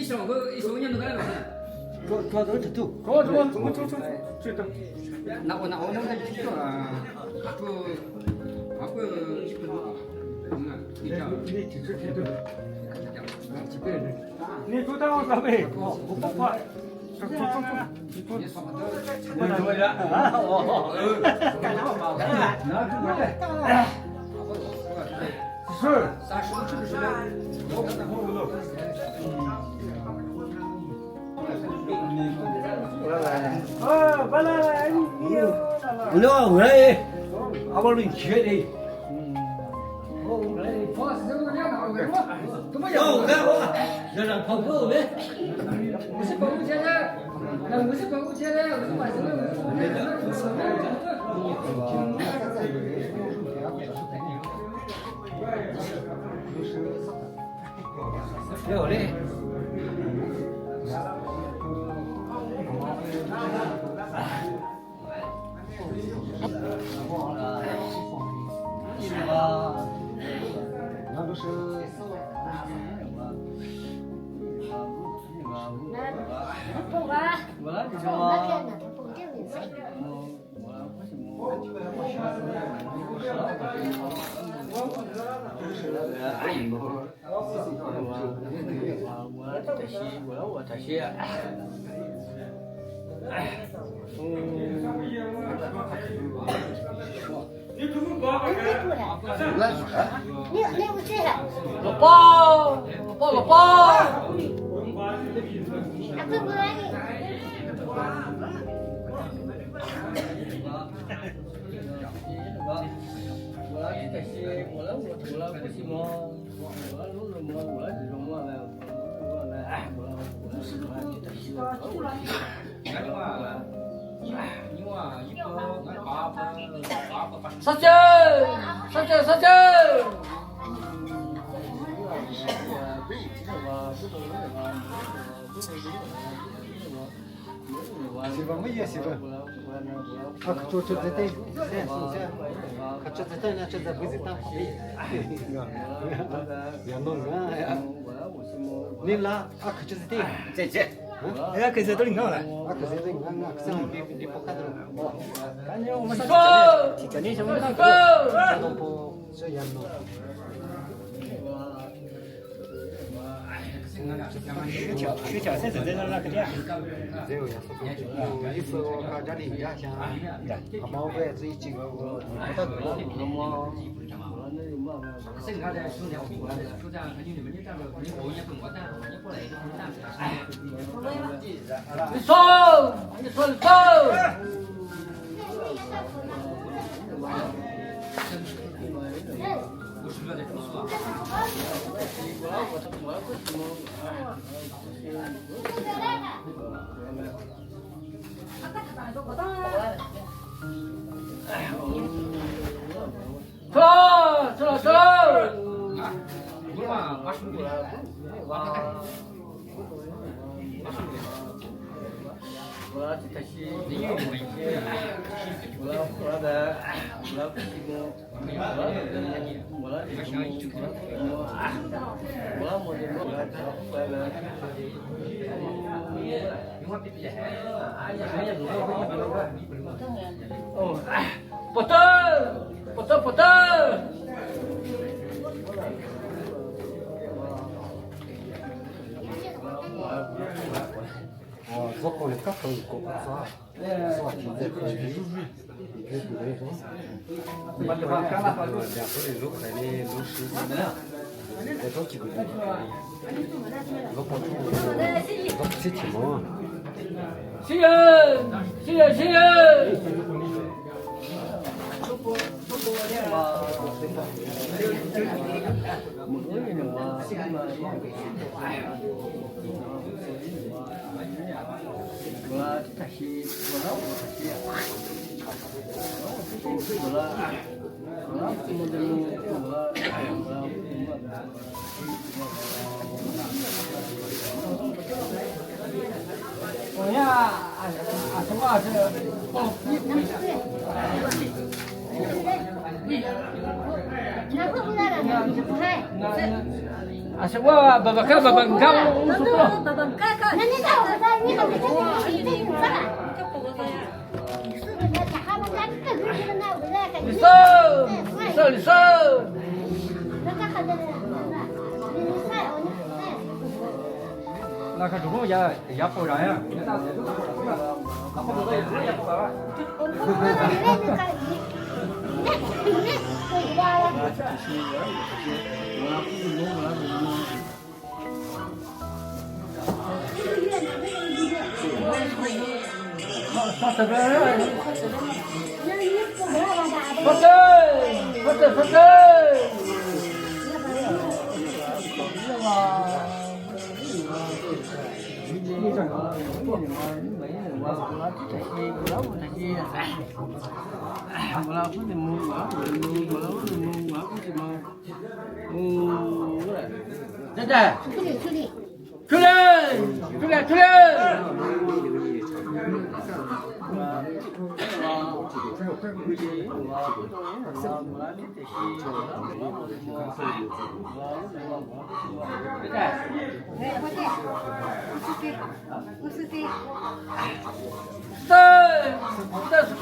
一小个年都来了。抓走就走，走，那我们在去了，过几分钟，你讲，你走到上面，我不怕。走，你说嘛？我怎么着？干啥嘛？是30度是吧？来，你又来了。我来，阿宝轮缺的。怎么要我看我，要让跑狗呗。 50块5钱的，那50块5钱的，50块钱的有嘞。那都是。 不吧？那天呢，他不定的谁。你不去？老包。啊，不来你。 上去！媳妇没有媳妇，啊，就在对，可就在对呢，就在不是当旁边，要弄啊呀，你啦，啊，可就是对，再见。哎，可是都领到了，啊，可是对，可是你不看到了，赶紧我们上去，提着你什么上去？这都不这样弄。 虚条才是在那个点。这个样子，意思我看家里家乡，他毛怪这一几个我不大懂。剩下的兄弟伙过来，就这样，你们这样子，你过年不过单，你过来就不单。你走。50秒的住宿啊。走。啊，你嘛，25块。不得。 我过来刚头一个，是吧？现在可以，你可以不能说。2口的肉块的肉食，再找几个人。我保证，我不是挺忙。新人。哎呀，什么这？那会不来了？你不来？是我爸爸看，你看我说多。那你看我在，你看你这个啥？你是不是在他们家这个是那个在干？你收。那个还在你晒哦，你晒。那看这种也不让呀，那大菜都不让，那后头也不让。我那个干你，对吧？他这边那你不给我打的？不是。现在出来！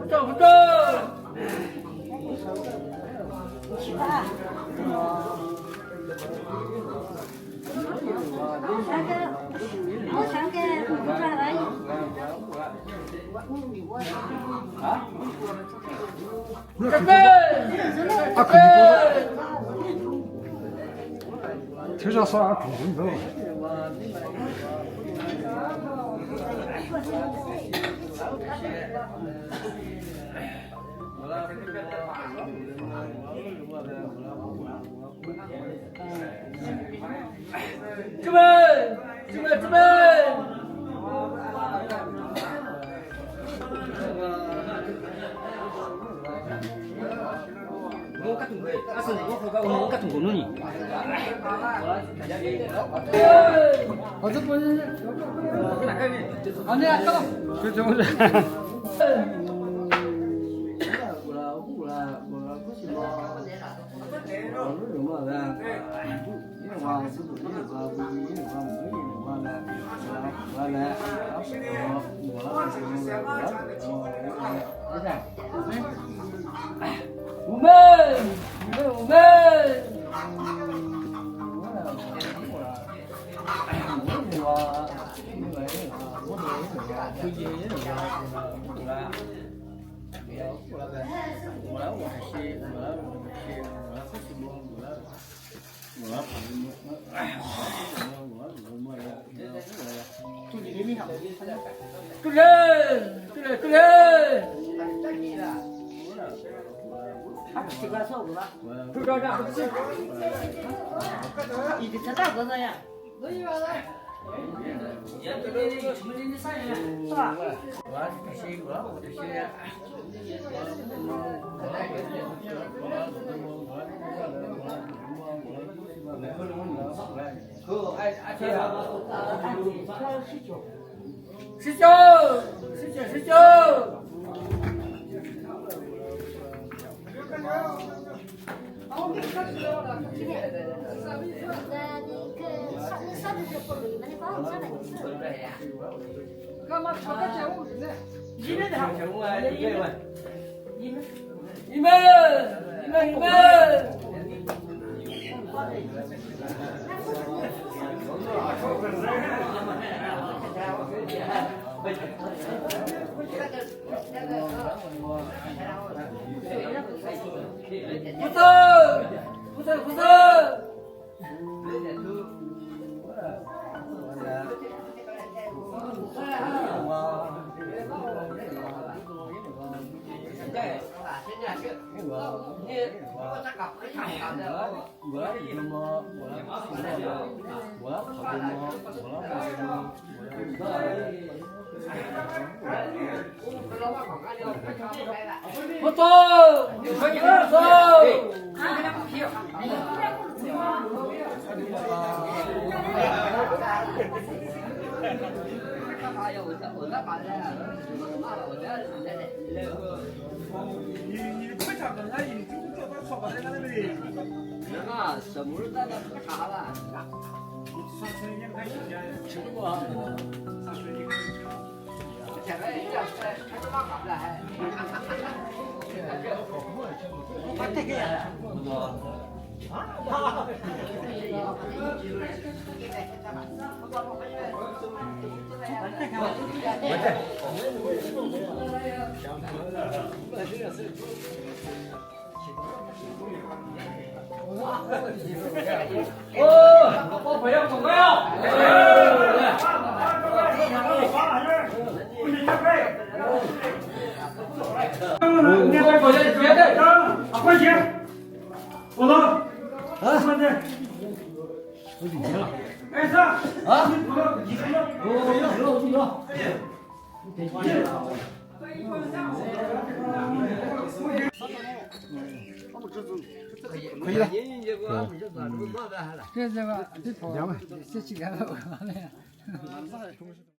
不正。我想给不转来。听说说空心走。出门！我같은 거는 어제 보는 아니 아까 그죠主任，习惯错误了。朱校长，你这大哥呀？是吧？19。干嘛吵个节目呢？你们的好，你们。不是。不走，你说你不走。你快点跟俺一组叫他说的那个没？啊，什么时候咱不查了？上水也开始吃过。上水也开始。现在人家还是往上来，还。我这个呀。哦，我不要广告。快点！我呢？快点！哎，是啊。可以了。这个这几个了，我